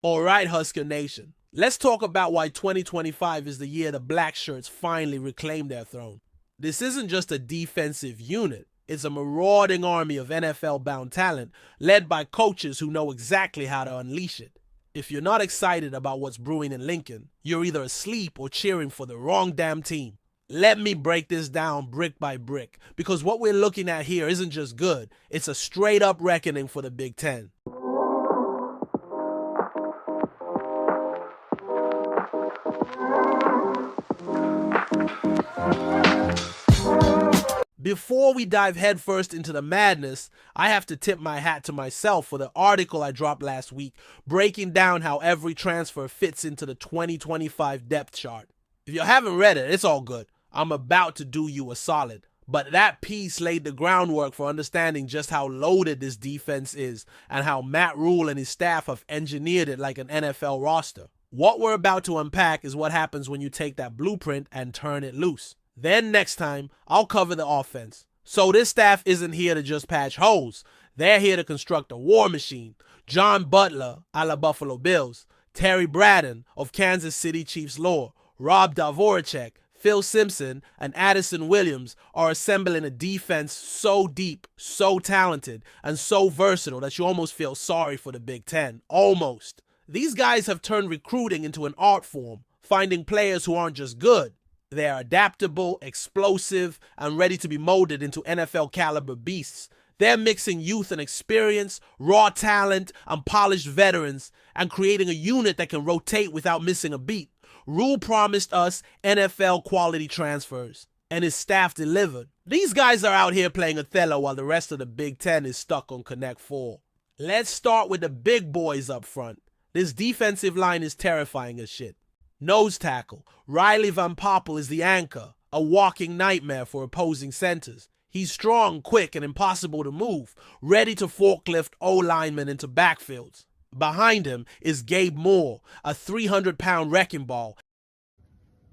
Alright, Husker Nation, let's talk about why 2025 is the year the Blackshirts finally reclaim their throne. This isn't just a defensive unit, it's a marauding army of NFL-bound talent led by coaches who know exactly how to unleash it. If you're not excited about what's brewing in Lincoln, you're either asleep or cheering for the wrong damn team. Let me break this down brick by brick, because what we're looking at here isn't just good, it's a straight-up reckoning for the Big Ten. Before we dive headfirst into the madness, I have to tip my hat to myself for the article I dropped last week breaking down how every transfer fits into the 2025 depth chart. If you haven't read it, it's all good. I'm about to do you a solid. But that piece laid the groundwork for understanding just how loaded this defense is and how Matt Rule and his staff have engineered it like an NFL roster. What we're about to unpack is what happens when you take that blueprint and turn it loose. Then next time, I'll cover the offense. So this staff isn't here to just patch holes. They're here to construct a war machine. John Butler, a la Buffalo Bills, Terry Braden of Kansas City Chiefs lore, Rob Dvorak, Phil Simpson, and Addison Williams are assembling a defense so deep, so talented, and so versatile that you almost feel sorry for the Big Ten. Almost. These guys have turned recruiting into an art form, finding players who aren't just good. They are adaptable, explosive, and ready to be molded into NFL-caliber beasts. They're mixing youth and experience, raw talent, and polished veterans, and creating a unit that can rotate without missing a beat. Rule promised us NFL-quality transfers, and his staff delivered. These guys are out here playing Othello while the rest of the Big Ten is stuck on Connect 4. Let's start with the big boys up front. This defensive line is terrifying as shit. Nose tackle, Riley Van Poppel is the anchor, a walking nightmare for opposing centers. He's strong, quick, and impossible to move, ready to forklift O-linemen into backfields. Behind him is Gabe Moore, a 300-pound wrecking ball.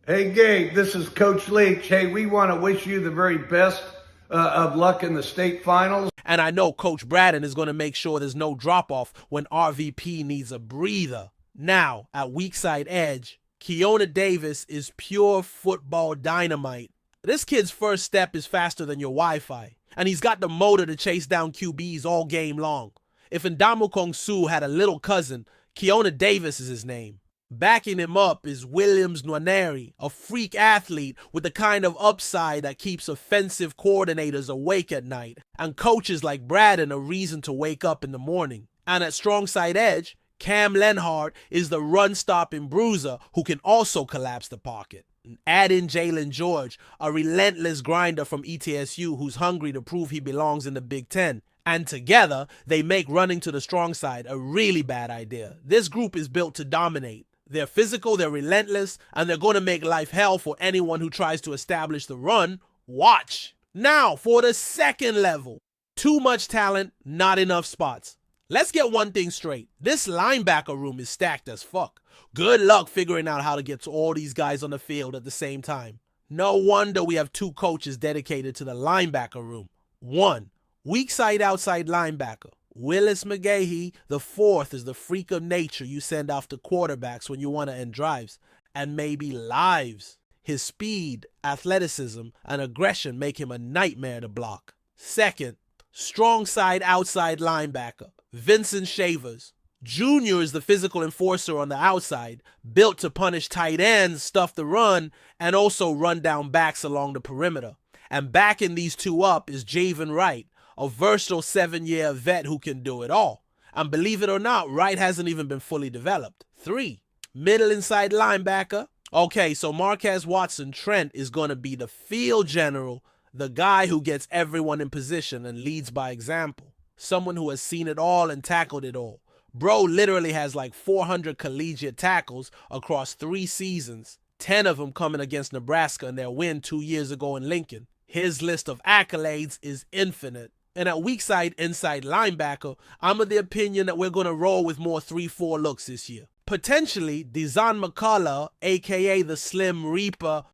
Hey Gabe, this is Coach Leach. Hey, we want to wish you the very best of luck in the state finals. And I know Coach Braden is going to make sure there's no drop-off when RVP needs a breather. Now, at weak side edge, Keona Davis is pure football dynamite. This kid's first step is faster than your Wi-Fi, and he's got the motor to chase down QBs all game long. If Ndamukong Suh had a little cousin, Keona Davis is his name. Backing him up is Williams Nwaneri, a freak athlete with the kind of upside that keeps offensive coordinators awake at night, and coaches like Braden a reason to wake up in the morning. And at strong side edge, Cam Lenhart is the run-stopping bruiser who can also collapse the pocket. Add in Jalen George, a relentless grinder from ETSU who's hungry to prove he belongs in the Big Ten. And together, they make running to the strong side a really bad idea. This group is built to dominate. They're physical, they're relentless, and they're going to make life hell for anyone who tries to establish the run. Watch. Now, for the second level. Too much talent, not enough spots. Let's get one thing straight. This linebacker room is stacked as fuck. Good luck figuring out how to get to all these guys on the field at the same time. No wonder we have two coaches dedicated to the linebacker room. One, weak side outside linebacker. Willis McGahee, the fourth, is the freak of nature you send off to quarterbacks when you want to end drives. And maybe lives. His speed, athleticism, and aggression make him a nightmare to block. Second, strong side outside linebacker. Vincent Shavers. Jr. is the physical enforcer on the outside, built to punish tight ends, stuff the run, and also run down backs along the perimeter. And backing these two up is Javen Wright, a versatile 7-year vet who can do it all. And believe it or not, Wright hasn't even been fully developed. 3, middle inside linebacker. Okay, so Marquez Watson-Trent is going to be the field general, the guy who gets everyone in position and leads by example. Someone who has seen it all and tackled it all. Bro literally has like 400 collegiate tackles across 3 seasons, 10 of them coming against Nebraska in their win 2 years ago in Lincoln. His list of accolades is infinite. And at weak side inside linebacker, I'm of the opinion that we're going to roll with more 3-4 looks this year. Potentially, Dezon McCullough, aka the Slim Reaper.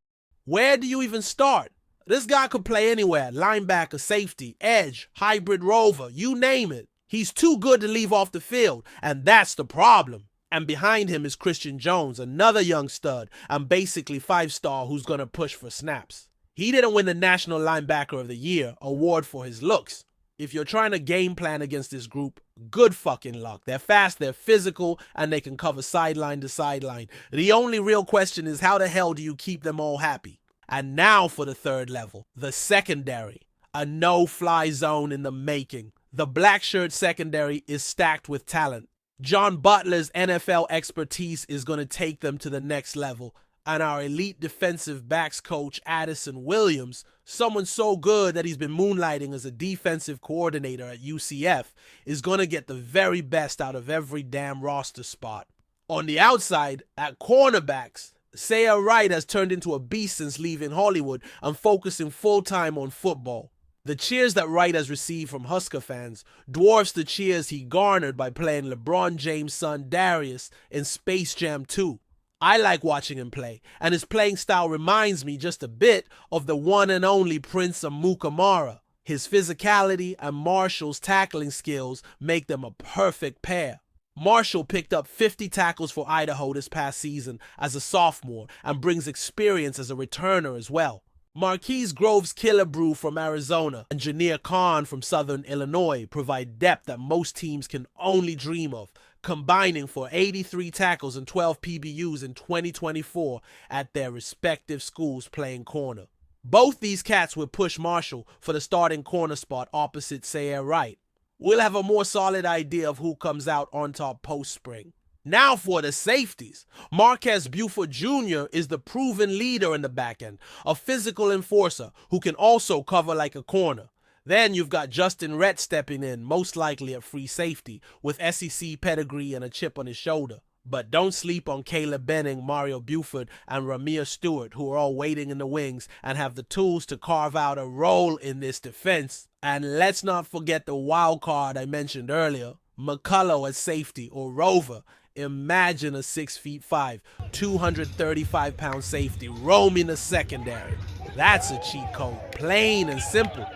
Where do you even start? This guy could play anywhere, linebacker, safety, edge, hybrid rover, you name it. He's too good to leave off the field, and that's the problem. And behind him is Christian Jones, another young stud and basically 5-star who's going to push for snaps. He didn't win the National Linebacker of the Year award for his looks. If you're trying to game plan against this group, good fucking luck. They're fast, they're physical, and they can cover sideline to sideline. The only real question is how the hell do you keep them all happy? And now for the third level, the secondary. A no-fly zone in the making. The Blackshirt secondary is stacked with talent. John Butler's NFL expertise is going to take them to the next level. And our elite defensive backs coach, Addison Williams, someone so good that he's been moonlighting as a defensive coordinator at UCF, is going to get the very best out of every damn roster spot. On the outside, at cornerbacks, Sayre Wright has turned into a beast since leaving Hollywood and focusing full-time on football. The cheers that Wright has received from Husker fans dwarfs the cheers he garnered by playing LeBron James' son Darius in Space Jam 2. I like watching him play, and his playing style reminds me just a bit of the one and only Prince Amukamara. His physicality and Marshall's tackling skills make them a perfect pair. Marshall picked up 50 tackles for Idaho this past season as a sophomore and brings experience as a returner as well. Marquise Groves Killebrew from Arizona and Janeer Khan from Southern Illinois provide depth that most teams can only dream of, combining for 83 tackles and 12 PBUs in 2024 at their respective schools playing corner. Both these cats will push Marshall for the starting corner spot opposite Sayre Wright. We'll have a more solid idea of who comes out on top post-spring. Now for the safeties. Marquez Buford Jr. is the proven leader in the back end, a physical enforcer who can also cover like a corner. Then you've got Justin Rhett stepping in, most likely at free safety, with SEC pedigree and a chip on his shoulder. But don't sleep on Caleb Benning, Mario Buford, and Ramir Stewart, who are all waiting in the wings and have the tools to carve out a role in this defense. And let's not forget the wild card I mentioned earlier, McCullough at safety, or Rover. Imagine a 6'5", 235-pound safety roaming the secondary. That's a cheat code, plain and simple.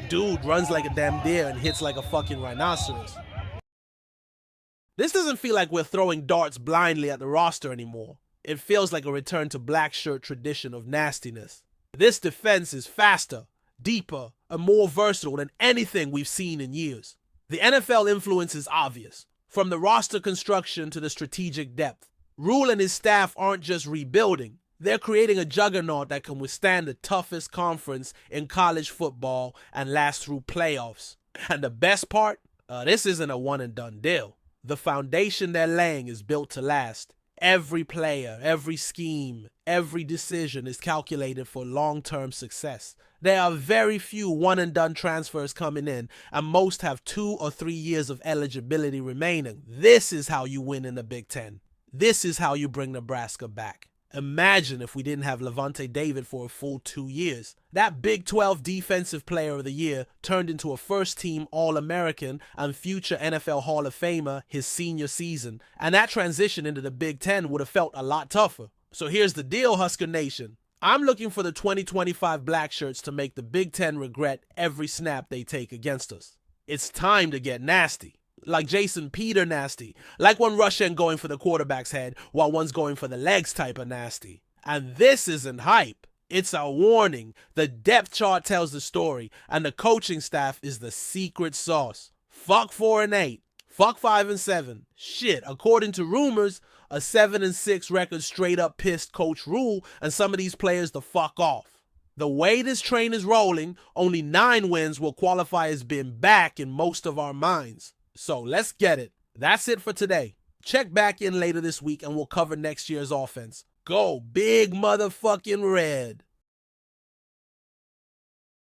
Dude runs like a damn deer and hits like a fucking rhinoceros. This doesn't feel like we're throwing darts blindly at the roster anymore. It feels like a return to black shirt tradition of nastiness. This defense is faster, deeper, and more versatile than anything we've seen in years. The NFL influence is obvious. From the roster construction to the strategic depth, Rule and his staff aren't just rebuilding. They're creating a juggernaut that can withstand the toughest conference in college football and last through playoffs. And the best part? This isn't a one-and-done deal. The foundation they're laying is built to last. Every player, every scheme, every decision is calculated for long-term success. There are very few one-and-done transfers coming in, and most have 2 or 3 years of eligibility remaining. This is how you win in the Big Ten. This is how you bring Nebraska back. Imagine if we didn't have Levante David for a full 2 years. That Big 12 Defensive Player of the Year turned into a first-team All-American and future NFL Hall of Famer his senior season, and that transition into the Big Ten would have felt a lot tougher. So here's the deal, Husker Nation. I'm looking for the 2025 Blackshirts to make the Big Ten regret every snap they take against us. It's time to get nasty. Like Jason Peter nasty. Like one Russian going for the quarterback's head while one's going for the legs type of nasty. And this isn't hype. It's a warning. The depth chart tells the story, and the coaching staff is the secret sauce. Fuck 4-8. Fuck 5-7. Shit, according to rumors, a 7-6 record straight up pissed Coach Rule and some of these players the fuck off. The way this train is rolling, only 9 wins will qualify as being back in most of our minds. So let's get it. That's it for today. Check back in later this week and we'll cover next year's offense. Go Big Motherfucking Red.